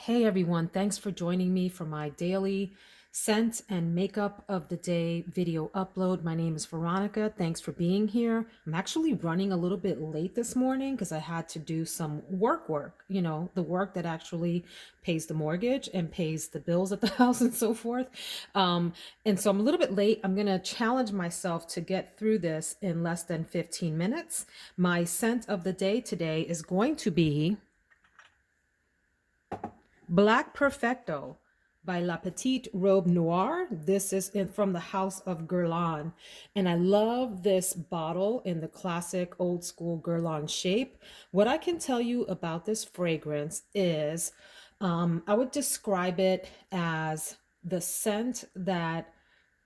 Hey everyone, thanks for joining me for my daily scent and makeup of the day video upload. My name is Veronica. Thanks for being here. I'm actually running a little bit late this morning because I had to do some work, the work that actually pays the mortgage and pays the bills at the house and so forth. And so I'm a little bit late. I'm going to challenge myself to get through this in less than 15 minutes. My scent of the day today is going to be Black Perfecto by La Petite Robe Noire. This is from the house of Guerlain. And I love this bottle in the classic old school Guerlain shape. What I can tell you about this fragrance is I would describe it as the scent that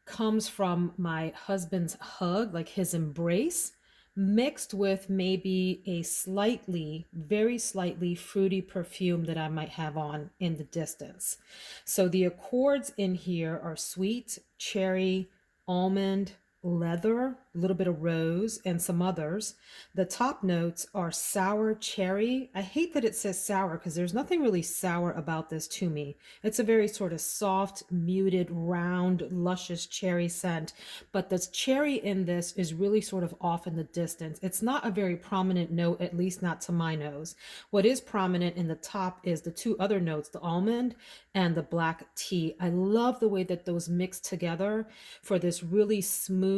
comes from my husband's hug, like his embrace, mixed with maybe a slightly, very slightly fruity perfume that I might have on in the distance. So the accords in here are sweet, cherry, almond, leather, a little bit of rose, and some others. The top notes are sour cherry. I hate that it says sour because there's nothing really sour about this to me. It's a very sort of soft, muted, round, luscious cherry scent, but the cherry in this is really sort of off in the distance. It's not a very prominent note, at least not to my nose. What is prominent in the top is the two other notes, the almond and the black tea. I love the way that those mix together for this really smooth,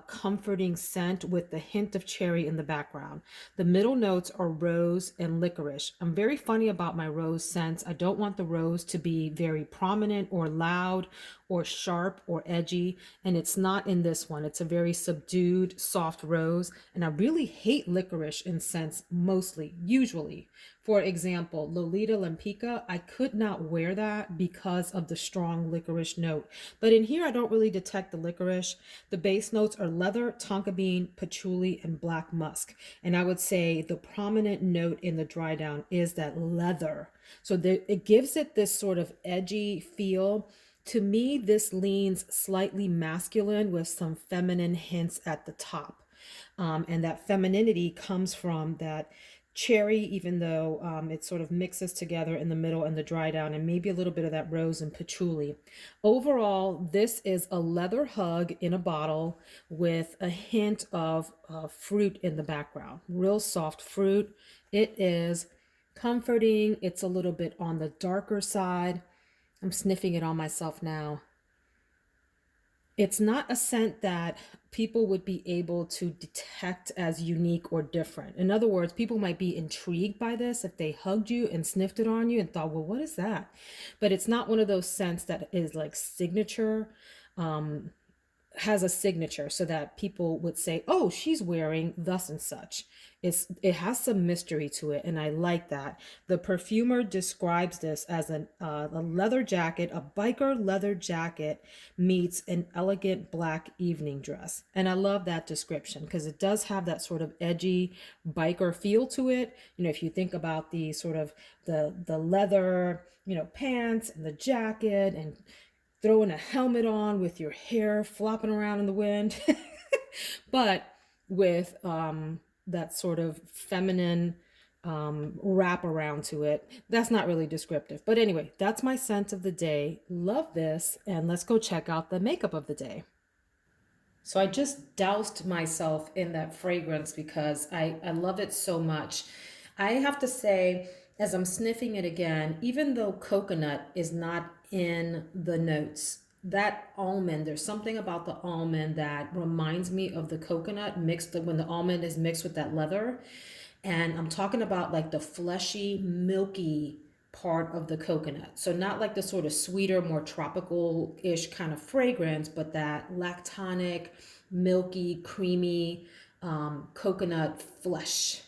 comforting scent with the hint of cherry in the background. The middle notes are rose and licorice. I'm very funny about my rose scents. I don't want the rose to be very prominent or loud or sharp or edgy, and it's not in this one. It's a very subdued, soft rose, and I really hate licorice in scents mostly, usually. For example, Lolita Lampica, I could not wear that because of the strong licorice note. But in here, I don't really detect the licorice. The base notes are leather, tonka bean, patchouli, and black musk. And I would say the prominent note in the dry down is that leather. So it gives it this sort of edgy feel. To me, this leans slightly masculine with some feminine hints at the top. And that femininity comes from that cherry, even though it sort of mixes together in the middle and the dry down, and maybe a little bit of that rose and patchouli. Overall, this is a leather hug in a bottle with a hint of fruit in the background. Real soft fruit. It is comforting. It's a little bit on the darker side. I'm sniffing it on myself now. It's not a scent that people would be able to detect as unique or different. In other words, people might be intrigued by this if they hugged you and sniffed it on you and thought, well, what is that? But it's not one of those scents that is like signature, has a signature so that people would say, oh, she's wearing thus and such. It has some mystery to it, and I like that. The perfumer describes this as a leather jacket, a biker leather jacket meets an elegant black evening dress. And I love that description because it does have that sort of edgy biker feel to it. If you think about the sort of the leather, pants and the jacket and throwing a helmet on with your hair flopping around in the wind, but with that sort of feminine wrap around to it. That's not really descriptive. But anyway, that's my scent of the day. Love this. And let's go check out the makeup of the day. So I just doused myself in that fragrance because I love it so much. I have to say, as I'm sniffing it again, even though coconut is not in the notes, that almond, there's something about the almond that reminds me of the coconut mixed when the almond is mixed with that leather. And I'm talking about like the fleshy, milky part of the coconut. So not like the sort of sweeter, more tropical-ish kind of fragrance, but that lactonic, milky, creamy coconut flesh.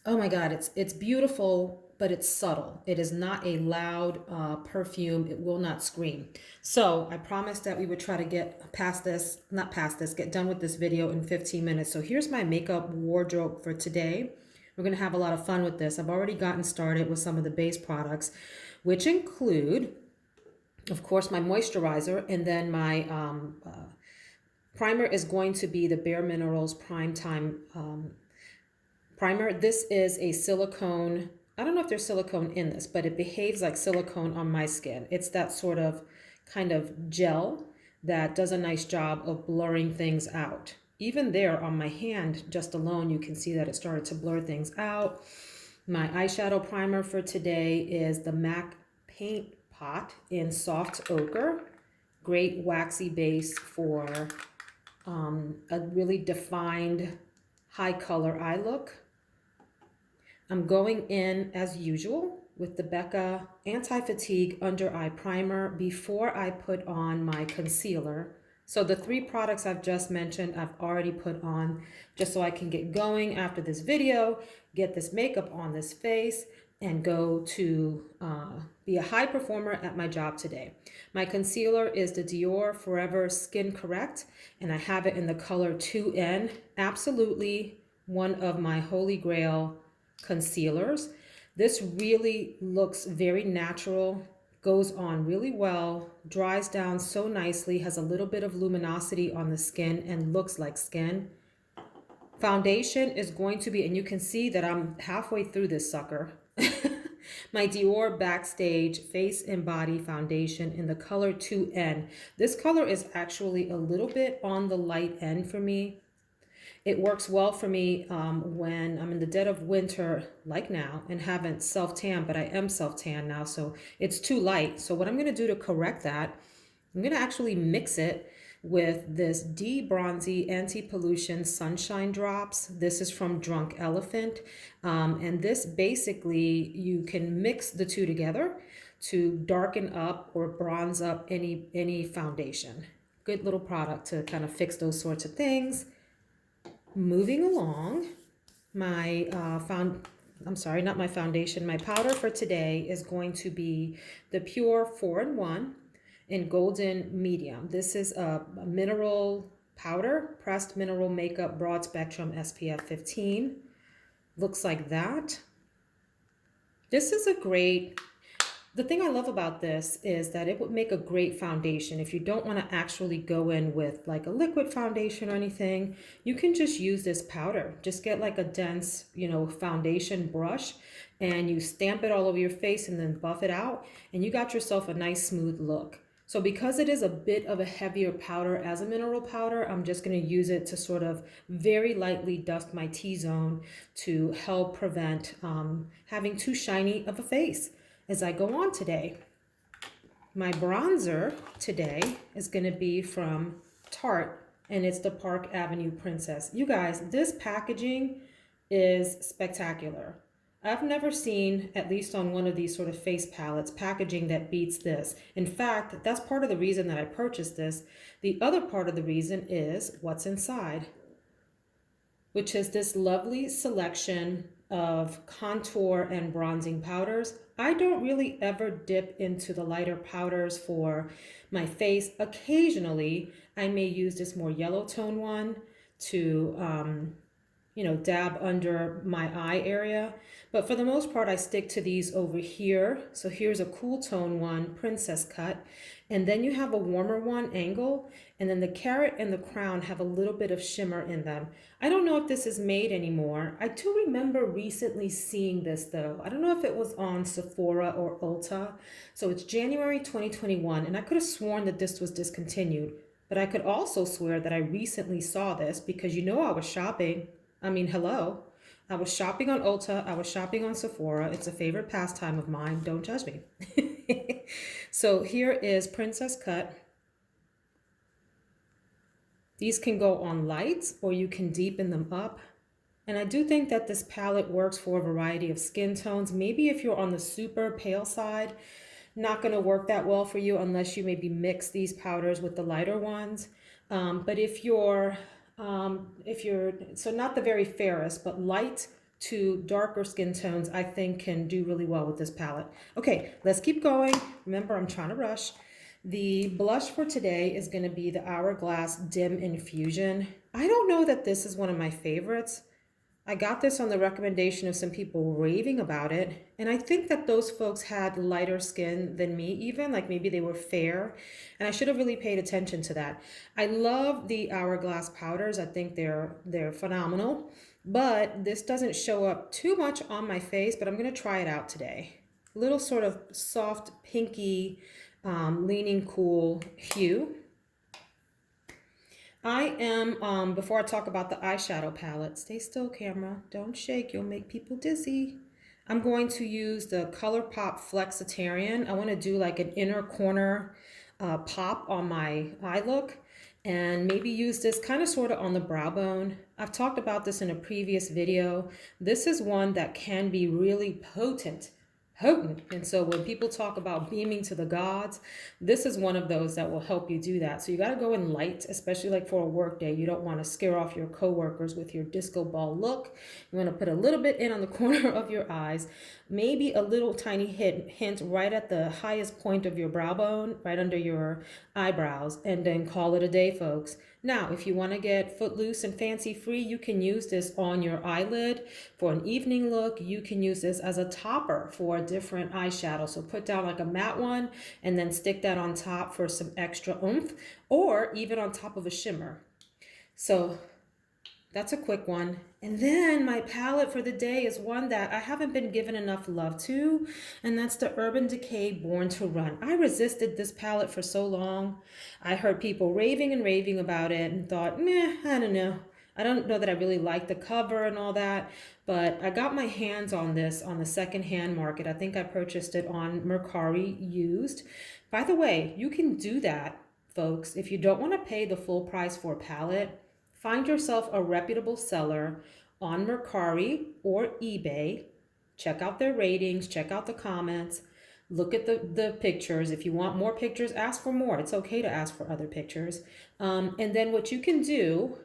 Oh my God, it's beautiful, but it's subtle. It is not a loud perfume. It will not scream. So I promised that we would try to get past this, not past this, get done with this video in 15 minutes. So here's my makeup wardrobe for today. We're gonna have a lot of fun with this. I've already gotten started with some of the base products, which include, of course, my moisturizer, and then my primer is going to be the Bare Minerals Prime Time primer. This is a silicone I don't know if there's silicone in this, but it behaves like silicone on my skin. It's that sort of kind of gel that does a nice job of blurring things out. Even there on my hand, just alone, you can see that it started to blur things out. My eyeshadow primer for today is the MAC Paint Pot in Soft Ochre. Great waxy base for a really defined high color eye look. I'm going in as usual with the Becca Anti-Fatigue Under Eye Primer before I put on my concealer. So the 3 products I've just mentioned, I've already put on just so I can get going after this video, get this makeup on this face, and go to be a high performer at my job today. My concealer is the Dior Forever Skin Correct, and I have it in the color 2N. Absolutely one of my holy grail concealers. This really looks very natural, goes on really well, dries down so nicely, has a little bit of luminosity on the skin and looks like skin. Foundation is going to be, and you can see that I'm halfway through this sucker. My Dior Backstage Face and Body Foundation in the color 2N. This color is actually a little bit on the light end for me. It works well for me when I'm in the dead of winter, like now, and haven't self-tanned, but I am self-tanned now, so it's too light. So what I'm going to do to correct that, I'm going to actually mix it with this De-Bronzy Anti-Pollution Sunshine Drops. This is from Drunk Elephant, and this basically, you can mix the two together to darken up or bronze up any foundation. Good little product to kind of fix those sorts of things. Moving along, my not my foundation, my powder for today is going to be the Pure 4-in-1 in Golden Medium. This is a mineral powder, pressed mineral makeup, broad spectrum, SPF 15. Looks like that. This is a great, the thing I love about this is that it would make a great foundation. If you don't want to actually go in with like a liquid foundation or anything, you can just use this powder. Just get like a dense, foundation brush and you stamp it all over your face and then buff it out and you got yourself a nice smooth look. So because it is a bit of a heavier powder as a mineral powder, I'm just going to use it to sort of very lightly dust my T-zone to help prevent having too shiny of a face. As I go on today, my bronzer today is going to be from Tarte, and it's the Park Avenue Princess. You guys, this packaging is spectacular. I've never seen, at least on one of these sort of face palettes, packaging that beats this. In fact, that's part of the reason that I purchased this. The other part of the reason is what's inside, which is this lovely selection of contour and bronzing powders. I don't really ever dip into the lighter powders for my face. Occasionally, I may use this more yellow tone one to, dab under my eye area. But for the most part, I stick to these over here. So here's a cool tone one, Princess Cut. And then you have a warmer one, Angle. And then the Carrot and the Crown have a little bit of shimmer in them. I don't know if this is made anymore. I do remember recently seeing this though. I don't know if it was on Sephora or Ulta. So it's January 2021. And I could have sworn that this was discontinued. But I could also swear that I recently saw this because I was shopping. I mean, hello. I was shopping on Ulta. I was shopping on Sephora. It's a favorite pastime of mine. Don't judge me. So here is Princess Cut. These can go on lights or you can deepen them up. And I do think that this palette works for a variety of skin tones. Maybe if you're on the super pale side, not going to work that well for you unless you maybe mix these powders with the lighter ones. But if you're so not the very fairest, but light to darker skin tones, I think can do really well with this palette. Okay, let's keep going. Remember, I'm trying to rush. The blush for today is going to be the Hourglass Dim Infusion. I don't know that this is one of my favorites. I got this on the recommendation of some people raving about it. And I think that those folks had lighter skin than me even, like maybe they were fair. And I should have really paid attention to that. I love the Hourglass powders. I think they're phenomenal. but this doesn't show up too much on my face, but I'm going to try it out today. Little sort of soft pinky, leaning cool hue. I am, before I talk about the eyeshadow palette, stay still camera, don't shake, you'll make people dizzy. I'm going to use the ColourPop Flexitarian. I want to do like an inner corner pop on my eye look, and maybe use this kind of sort of on the brow bone. I've talked about this in a previous video. This is one that can be really potent. And so when people talk about beaming to the gods, this is one of those that will help you do that. So you got to go in light, especially like for a work day. You don't want to scare off your coworkers with your disco ball look. You want to put a little bit in on the corner of your eyes, maybe a little tiny hint right at the highest point of your brow bone, right under your eyebrows, and then call it a day, folks. Now, if you want to get footloose and fancy free, you can use this on your eyelid for an evening look. You can use this as a topper for a different eyeshadow. So put down like a matte one and then stick that on top for some extra oomph, or even on top of a shimmer. So that's a quick one. And then my palette for the day is one that I haven't been given enough love to, and that's the Urban Decay Born to Run. I resisted this palette for so long. I heard people raving and raving about it and thought, meh, I don't know. I don't know that I really like the cover and all that, but I got my hands on this on the secondhand market. I think I purchased it on Mercari used. By the way, you can do that, folks. If you don't want to pay the full price for a palette, find yourself a reputable seller on Mercari or eBay. Check out their ratings, check out the comments, look at the pictures. If you want more pictures, ask for more. It's okay to ask for other pictures. And then what you can do,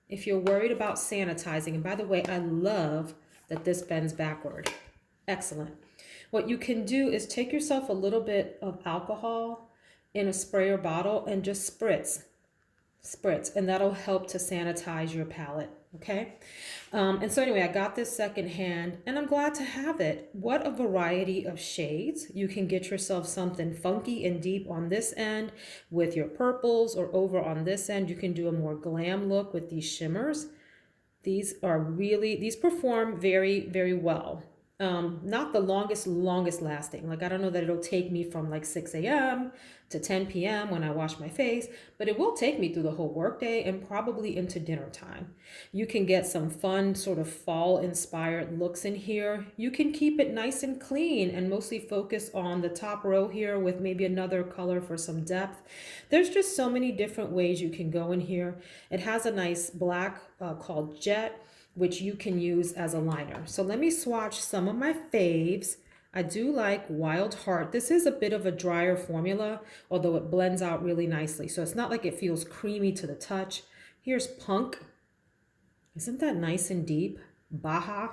if you're worried about sanitizing, and by the way, I love that this bends backward. Excellent. What you can do is take yourself a little bit of alcohol in a sprayer bottle and just spritz, and that'll help to sanitize your palette. Okay. And so anyway, I got this secondhand and I'm glad to have it. What a variety of shades. You can get yourself something funky and deep on this end with your purples, or over on this end, you can do a more glam look with these shimmers. These perform very, very well. Not the longest lasting. Like, I don't know that it'll take me from like 6 a.m. to 10 p.m. when I wash my face, but it will take me through the whole workday and probably into dinner time. You can get some fun sort of fall inspired looks in here. You can keep it nice and clean and mostly focus on the top row here with maybe another color for some depth. There's just so many different ways you can go in here. It has a nice black called Jet, which you can use as a liner. So let me swatch some of my faves. I do like Wild Heart. This is a bit of a drier formula, although it blends out really nicely. So it's not like it feels creamy to the touch. Here's Punk. Isn't that nice and deep? Baja.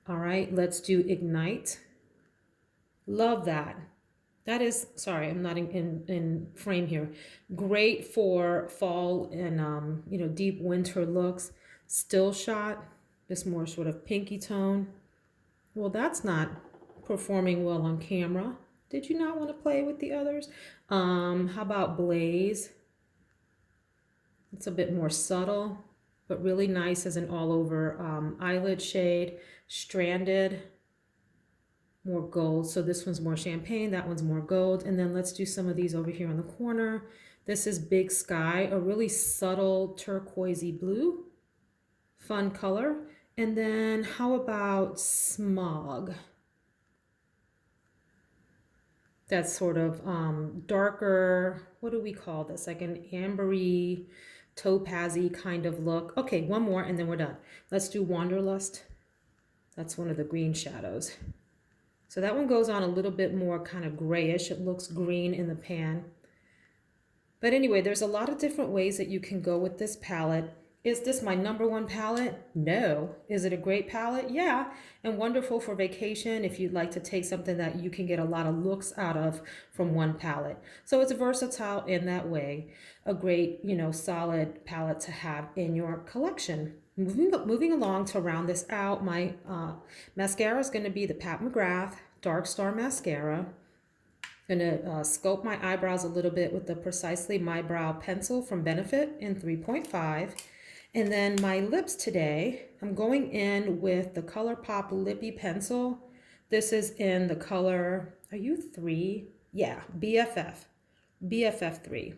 All right, let's do Ignite. Love that. That is, sorry, I'm not in frame here. Great for fall and, deep winter looks. Still Shot, this more sort of pinky tone. Well, that's not performing well on camera. Did you not want to play with the others? How about Blaze? It's a bit more subtle, but really nice as an all over eyelid shade. Stranded. More gold. So this one's more champagne, that one's more gold. And then let's do some of these over here on the corner. This is Big Sky, a really subtle turquoisey blue. Fun color. And then how about Smog? That's sort of darker, what do we call this? Like an ambery, topaz-y kind of look. Okay, one more and then we're done. Let's do Wanderlust. That's one of the green shadows. So that one goes on a little bit more kind of grayish. It looks green in the pan. But anyway, there's a lot of different ways that you can go with this palette. Is this my #1 palette? No. Is it a great palette? Yeah. And wonderful for vacation if you'd like to take something that you can get a lot of looks out of from one palette. So it's versatile in that way. A great, solid palette to have in your collection. Moving along to round this out, my mascara is going to be the Pat McGrath Dark Star Mascara. I'm gonna sculpt my eyebrows a little bit with the Precisely My Brow pencil from Benefit in 3.5. And then my lips today, I'm going in with the ColourPop Lippy pencil. This is in the color, are you 3? Yeah, BFF 3.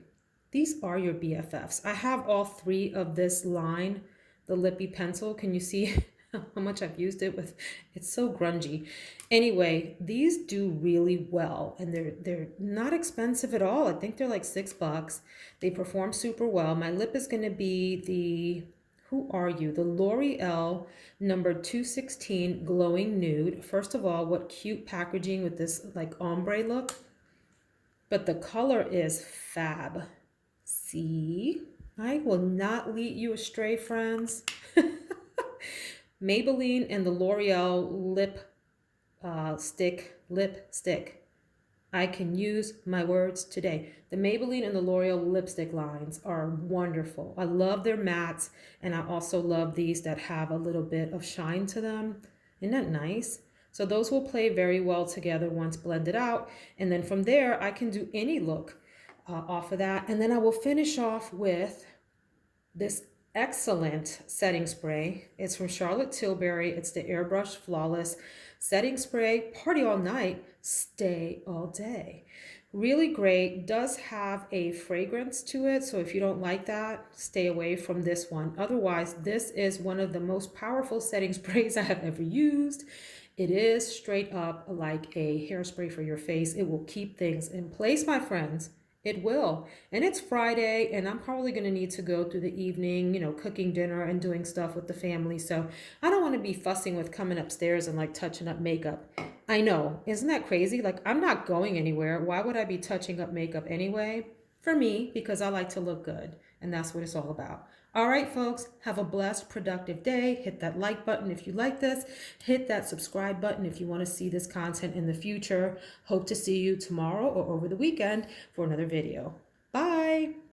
These are your BFFs. I have all 3 of this line, the Lippy pencil. Can you see how much I've used it with? It's so grungy. Anyway, these do really well, and they're not expensive at all. I think they're like $6. They perform super well. My lip is going to be the, who are you? The L'Oreal number 216 Glowing Nude. First of all, what cute packaging with this like ombre look. But the color is fab. See? I will not lead you astray, friends. Maybelline and the L'Oreal lipstick. I can use my words today. The Maybelline and the L'Oreal lipstick lines are wonderful. I love their mattes, and I also love these that have a little bit of shine to them. Isn't that nice? So those will play very well together once blended out. And then from there, I can do any look off of that. And then I will finish off with this excellent setting spray. It's from Charlotte Tilbury. It's the Airbrush Flawless Setting Spray. Party all night, stay all day. Really great. Does have a fragrance to it, so if you don't like that, stay away from this one. Otherwise, this is one of the most powerful setting sprays I have ever used. It is straight up like a hairspray for your face. It will keep things in place, my friends. It will. And it's Friday, and I'm probably going to need to go through the evening, cooking dinner and doing stuff with the family. So I don't want to be fussing with coming upstairs and like touching up makeup. I know. Isn't that crazy? Like, I'm not going anywhere. Why would I be touching up makeup anyway? For me, because I like to look good. And that's what it's all about. All right, folks, have a blessed, productive day. Hit that like button if you like this. Hit that subscribe button if you want to see this content in the future. Hope to see you tomorrow or over the weekend for another video. Bye.